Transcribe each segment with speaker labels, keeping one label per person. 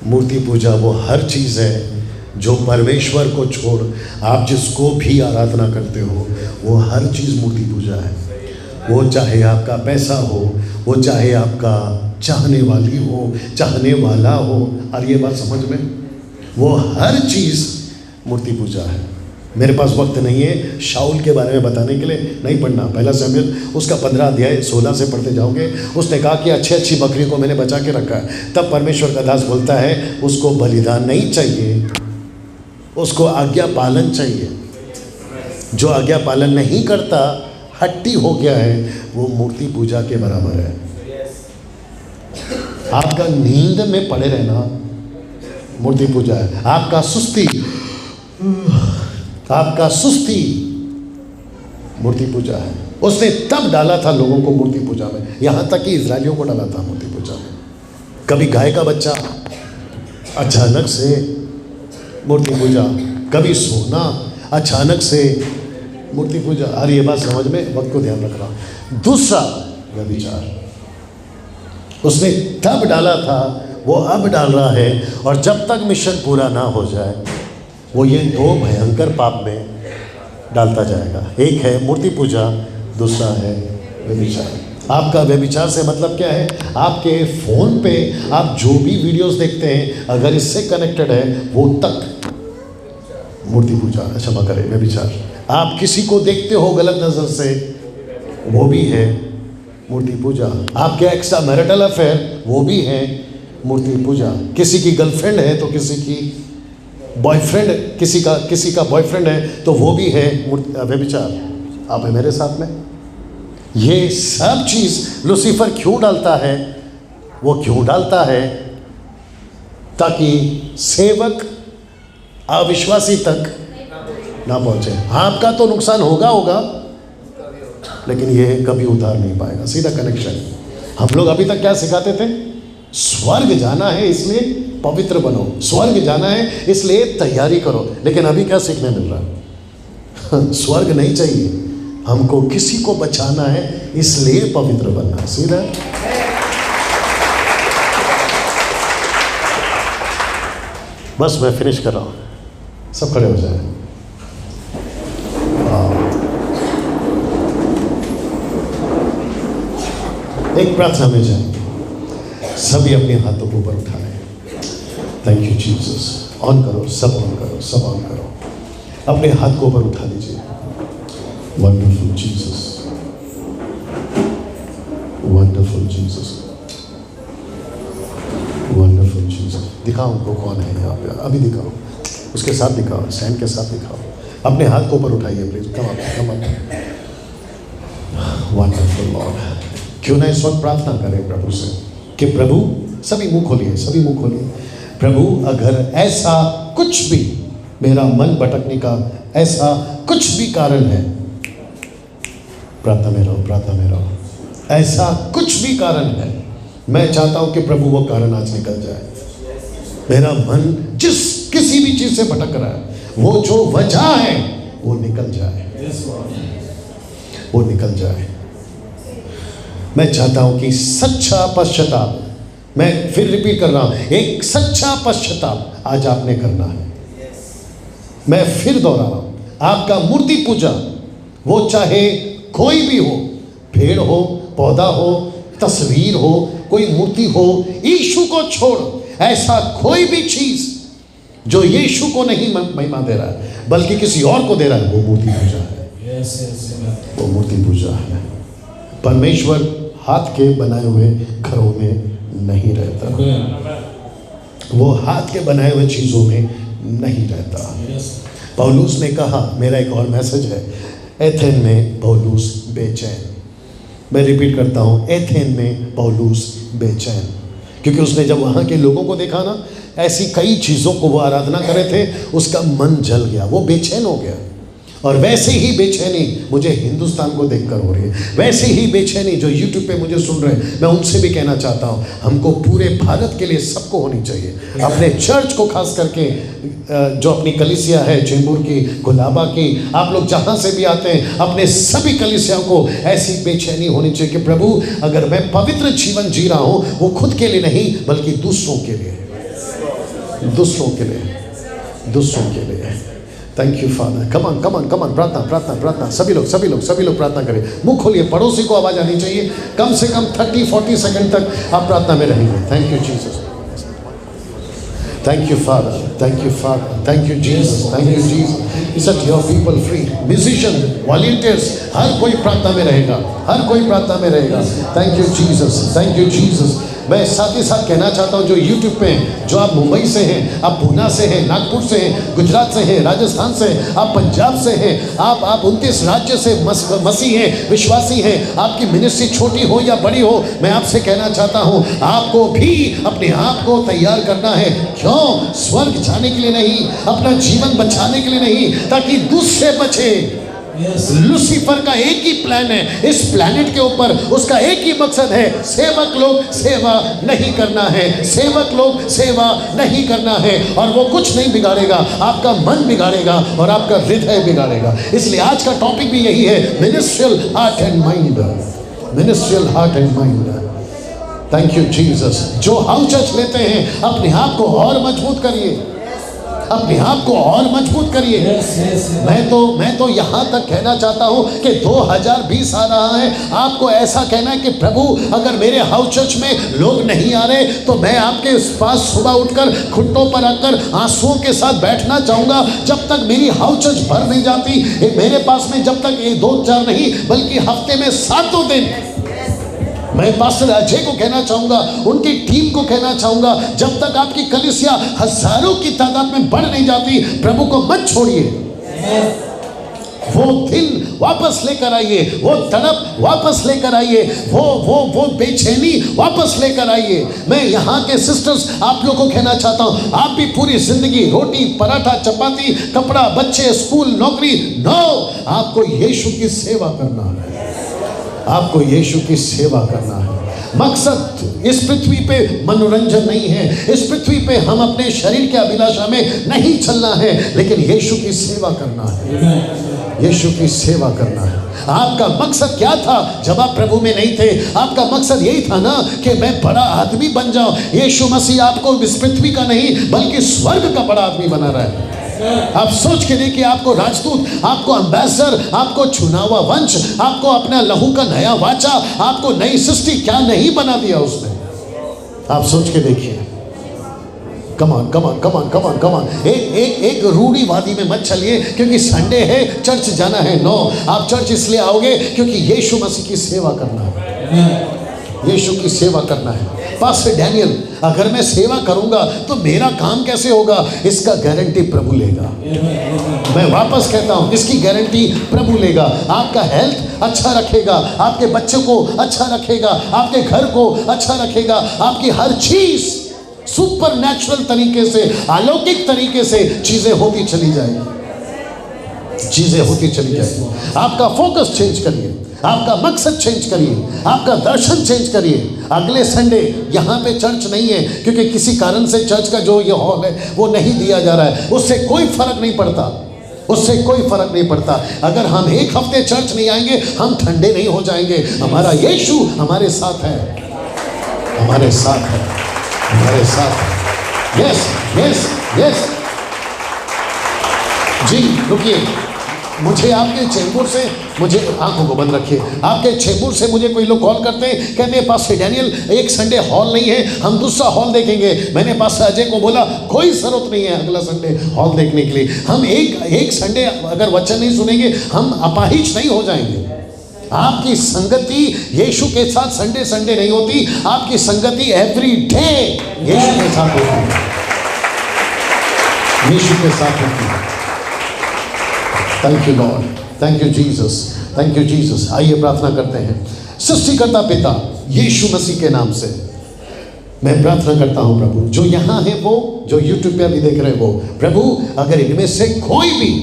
Speaker 1: मूर्ति पूजा वो हर चीज़ है जो परमेश्वर को छोड़ आप जिसको भी आराधना करते हो, वो हर चीज़ मूर्ति पूजा है। वो चाहे आपका पैसा हो, वो चाहे आपका चाहने वाली हो, चाहने वाला हो, और ये बात समझ में, वो हर चीज़ मूर्ति पूजा है। मेरे पास वक्त नहीं है शाऊल के बारे में बताने के लिए, नहीं पढ़ना। पहला शमूएल उसका 15 अध्याय 16 से पढ़ते जाओगे। उसने कहा कि अच्छी बकरी को मैंने बचा के रखा है। तब परमेश्वर का दास बोलता है उसको बलिदान नहीं चाहिए, उसको आज्ञा पालन चाहिए। जो आज्ञा पालन नहीं करता, हट्टी हो गया है, वो मूर्ति पूजा के बराबर है। आपका नींद में पड़े रहना मूर्ति पूजा है। आपका सुस्ती मूर्ति पूजा है। उसने तब डाला था लोगों को मूर्ति पूजा में, यहाँ तक कि इजरायलियों को डाला था मूर्ति पूजा में। कभी गाय का बच्चा अचानक से मूर्ति पूजा, कभी सोना अचानक से मूर्ति पूजा। अरे ये बात समझ में, वक्त को ध्यान रख रहा। दूसरा व्यभिचार उसने तब डाला था, वो अब डाल रहा है, और जब तक मिशन पूरा ना हो जाए वो ये दो भयंकर पाप में डालता जाएगा। एक है मूर्ति पूजा, दूसरा है व्यभिचार। आपका व्यभिचार से मतलब क्या है? आपके फ़ोन पे आप जो भी वीडियोस देखते हैं, अगर इससे कनेक्टेड है वो तक मूर्ति पूजा, क्षमा करें, व्यभिचार। आप किसी को देखते हो गलत नज़र से, वो भी है मूर्ति पूजा। आपके एक्स्ट्रा मैरिटल अफेयर, वो भी है मूर्ति पूजा। किसी की गर्लफ्रेंड है तो किसी की बॉयफ्रेंड, किसी का बॉयफ्रेंड है तो वो भी है व्यभिचार। आप है मेरे साथ में? ये सब चीज़ लूसीफर क्यों डालता है? वो क्यों डालता है? ताकि सेवक अविश्वासी तक ना पहुंचे। आपका तो नुकसान होगा, लेकिन ये कभी उतार नहीं पाएगा। सीधा कनेक्शन। हम लोग अभी तक क्या सिखाते थे? स्वर्ग जाना है इसलिए पवित्र बनो, स्वर्ग जाना है इसलिए तैयारी करो। लेकिन अभी क्या सीखने मिल रहा है? स्वर्ग नहीं चाहिए हमको, किसी को बचाना है इसलिए पवित्र बनना है। सीधा बस मैं फिनिश कर रहा हूँ, सब खड़े हो जाए। एक प्रार्थना में जाए, सभी अपने हाथों को ऊपर उठाए। Thank you Jesus. ऑन करो, सब ऑन करो, सब ऑन करो। अपने हाथ को ऊपर उठा लीजिए। Wonderful Jesus, wonderful Jesus, wonderful Jesus. दिखाओ उनको कौन है यहाँ पे, अभी दिखाओ, उसके साथ दिखाओ, स्टैंड के साथ दिखाओ। अपने हाथ को ऊपर उठाइए please. Come up. Wonderful Lord, क्यों ना इस वक्त प्रार्थना करें प्रभु से कि प्रभु, सभी मुंह खोलिए, प्रभु अगर ऐसा कुछ भी मेरा मन भटकने का ऐसा कुछ भी कारण है, प्रार्थना में रहो, ऐसा कुछ भी कारण है, मैं चाहता हूं कि प्रभु वो कारण आज निकल जाए। मेरा मन किसी भी चीज से भटक रहा है, वो जो वजह है वो निकल जाए, मैं चाहता हूं कि सच्चा पश्चाताप, मैं फिर रिपीट कर रहा हूं, एक सच्चा पश्चाताप आज आपने करना है। मैं फिर दोहरा रहा हूं, आपका मूर्ति पूजा, वो चाहे कोई भी हो, पेड़ हो, पौधा हो, तस्वीर हो, कोई मूर्ति हो, यीशु को छोड़ ऐसा कोई भी चीज जो यीशु को नहीं महिमा दे रहा है बल्कि किसी और को दे रहा है, वो मूर्ति पूजा है। वो मूर्ति पूजा है। परमेश्वर हाथ के बनाए हुए घरों में नहीं रहता, वो हाथ के बनाए हुए चीज़ों में नहीं रहता। पौलुस ने कहा, मेरा एक और मैसेज है, एथेन में पौलुस बेचैन। मैं रिपीट करता हूँ, एथेन में पौलुस बेचैन, क्योंकि उसने जब वहाँ के लोगों को देखा ना, ऐसी कई चीज़ों को वो आराधना कर रहे थे, उसका मन जल गया, वो बेचैन हो गया। और वैसे ही बेचैनी मुझे हिंदुस्तान को देखकर हो रही है, वैसे ही बेचैनी जो यूट्यूब पे मुझे सुन रहे हैं, मैं उनसे भी कहना चाहता हूँ, हमको पूरे भारत के लिए सबको होनी चाहिए, अपने चर्च को खास करके, जो अपनी कलीसिया है चेंबूर की, गुलाबा की, आप लोग जहाँ से भी आते हैं, अपने सभी कलीसिया को ऐसी बेचैनी होनी चाहिए कि प्रभु अगर मैं पवित्र जीवन जी रहा हूँ, वो खुद के लिए नहीं बल्कि दूसरों के लिए। दूसरों के लिए, दूसरों के लिए। Thank you father. कमान कमान कमान, प्रार्थना प्रार्थना प्रार्थना। सभी लोग सभी लोग सभी लोग प्रार्थना करें। मुंह खोलिए, पड़ोसी को आवाज़ आनी चाहिए। कम से कम 30-40 सेकंड तक आप प्रार्थना में रहेंगे। Thank you Jesus, thank you father, thank you father, thank you Jesus, thank you Jesus. Set your people free. Musician, volunteers, हर कोई प्रार्थना में रहेगा, हर कोई प्रार्थना में रहेगा। Thank you Jesus, thank you Jesus. मैं साथ ही साथ कहना चाहता हूँ जो यूट्यूब पे हैं, जो आप मुंबई से हैं, आप पूना से हैं, नागपुर से हैं, गुजरात से हैं, राजस्थान से हैं, आप पंजाब से हैं, आप 29 राज्य से मसीह हैं, विश्वासी हैं, आपकी मिनिस्ट्री छोटी हो या बड़ी हो, मैं आपसे कहना चाहता हूँ आपको भी अपने आप को तैयार करना है। क्यों? स्वर्ग जाने के लिए नहीं, अपना जीवन बचाने के लिए नहीं, ताकि दूसरे बचे। लूसीफर का एक ही प्लान है इस प्लैनेट के ऊपर, उसका एक ही मकसद है, सेवक लोग सेवा नहीं करना है, सेवक लोग सेवा नहीं करना है। और वो कुछ नहीं बिगाड़ेगा, आपका मन बिगाड़ेगा और आपका हृदय बिगाड़ेगा। इसलिए आज का टॉपिक भी यही है, ministerial heart and mind, ministerial heart and mind. Thank you Jesus. जो हाउस चर्च लेते हैं, अपने आप को और मजबूत करिए, अपने आप को और मजबूत करिए। मैं तो यहाँ तक कहना चाहता हूँ कि 2020 आ रहा है, आपको ऐसा कहना है कि प्रभु अगर मेरे हाउस चर्च में लोग नहीं आ रहे तो मैं आपके पास सुबह उठकर घुटनों पर आकर आंसुओं के साथ बैठना चाहूँगा जब तक मेरी हाउस चर्च भर नहीं जाती। मेरे पास में जब तक ये 2-4 नहीं बल्कि हफ्ते में 7 दिन, मैं पास्टर अजय को कहना चाहूँगा, उनकी टीम को कहना चाहूँगा, जब तक आपकी कलीसिया हजारों की तादाद में बढ़ नहीं जाती, प्रभु को मत छोड़िए। वो दिन वापस लेकर आइए, वो तड़प वापस लेकर आइए, वो बेचैनी वापस लेकर आइए। मैं यहाँ के सिस्टर्स आप लोगों को कहना चाहता हूँ, आप भी पूरी जिंदगी रोटी पराठा चपाती कपड़ा बच्चे स्कूल नौकरी, नो, आपको यीशु की सेवा करना है, आपको यीशु की सेवा करना है। मकसद इस पृथ्वी पे मनोरंजन नहीं है, इस पृथ्वी पे हम अपने शरीर के अभिलाषा में नहीं चलना है, लेकिन यीशु की सेवा करना है, यीशु की सेवा करना है। आपका मकसद क्या था जब आप प्रभु में नहीं थे? आपका मकसद यही था ना कि मैं बड़ा आदमी बन जाऊं। यीशु मसीह आपको इस पृथ्वी का नहीं बल्कि स्वर्ग का बड़ा आदमी बना रहा है। आप सोच के देखिए, आपको राजदूत, आपको एम्बेसडर, आपको चुना हुआ वंश, आपको अपना लहू का नया वाचा, आपको नई सृष्टि क्या नहीं बना दिया उसने। आप सोच के देखिए। कमान कमान कमान कमान कमान। एक रूढ़ीवादी में मत चलिए क्योंकि संडे है चर्च जाना है। नो, आप चर्च इसलिए आओगे क्योंकि यीशु मसीह की सेवा करना है, यीशु की सेवा करना है। पास्टर डैनियल, अगर मैं सेवा करूंगा तो मेरा काम कैसे होगा? इसका गारंटी प्रभु लेगा। मैं वापस कहता हूं, इसकी गारंटी प्रभु लेगा। आपका हेल्थ अच्छा रखेगा, आपके बच्चों को अच्छा रखेगा, आपके घर को अच्छा रखेगा, आपकी हर चीज सुपर नेचुरल तरीके से, अलौकिक तरीके से चीजें होती चली जाएगी, चीजें होती चली जाएगी। आपका फोकस चेंज करिए, आपका मकसद चेंज करिए, आपका दर्शन चेंज करिए। अगले संडे यहाँ पे चर्च नहीं है क्योंकि किसी कारण से चर्च का जो ये हॉल है वो नहीं दिया जा रहा है, उससे कोई फर्क नहीं पड़ता, उससे कोई फर्क नहीं पड़ता। अगर हम एक हफ्ते चर्च नहीं आएंगे हम ठंडे नहीं हो जाएंगे। हमारा यीशु हमारे साथ है, हमारे साथ है, हमारे साथ है। यस यस यस जी। रुकिए, मुझे आपके चेंबूर से, मुझे आंखों को बंद रखिए, आपके चेंबूर से मुझे कोई लोग कॉल करते हैं, कहते हैं पास्टर डैनियल एक संडे हॉल नहीं है, हम दूसरा हॉल देखेंगे। मैंने पास्टर अजय को बोला कोई जरूरत नहीं है अगला संडे हॉल देखने के लिए। हम एक संडे अगर वचन नहीं सुनेंगे हम अपाहिज नहीं हो जाएंगे। आपकी संगति यीशु के साथ संडे संडे नहीं होती, आपकी संगति एवरी डे यीशु के साथ होती है, यीशु के साथ होती है। Thank you Lord, thank you Jesus, thank you Jesus. आइए प्रार्थना करते हैं। सृष्टिकर्ता पिता यीशु मसीह के नाम से मैं प्रार्थना करता हूं प्रभु, जो यहाँ है वो, जो यूट्यूब पे अभी देख रहे हैं वो, प्रभु अगर इनमें से कोई भी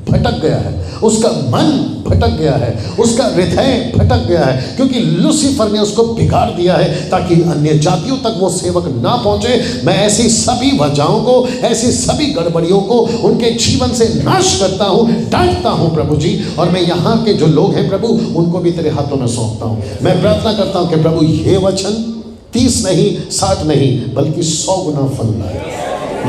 Speaker 1: भटक गया है, उसका मन भटक गया है, उसका हृदय भटक गया है, क्योंकि लूसीफर ने उसको बिगाड़ दिया है ताकि अन्य जातियों तक वो सेवक ना पहुंचे, मैं ऐसी सभी वजहों को, ऐसी सभी गड़बड़ियों को उनके जीवन से नाश करता हूं, डांटता हूं प्रभु जी। और मैं यहाँ के जो लोग हैं प्रभु उनको भी तेरे हाथों में सौंपता हूं। मैं प्रार्थना करता हूं कि प्रभु ये वचन 30 नहीं 60 नहीं बल्कि 100 गुना फल लाए,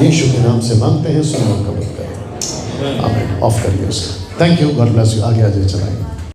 Speaker 1: यीशु के नाम से मांगते हैं, सुनो कबूल करें। आमीन। ऑफ करिए उसका। Thank you, God bless you. आगे आ जाइए, चलाइए।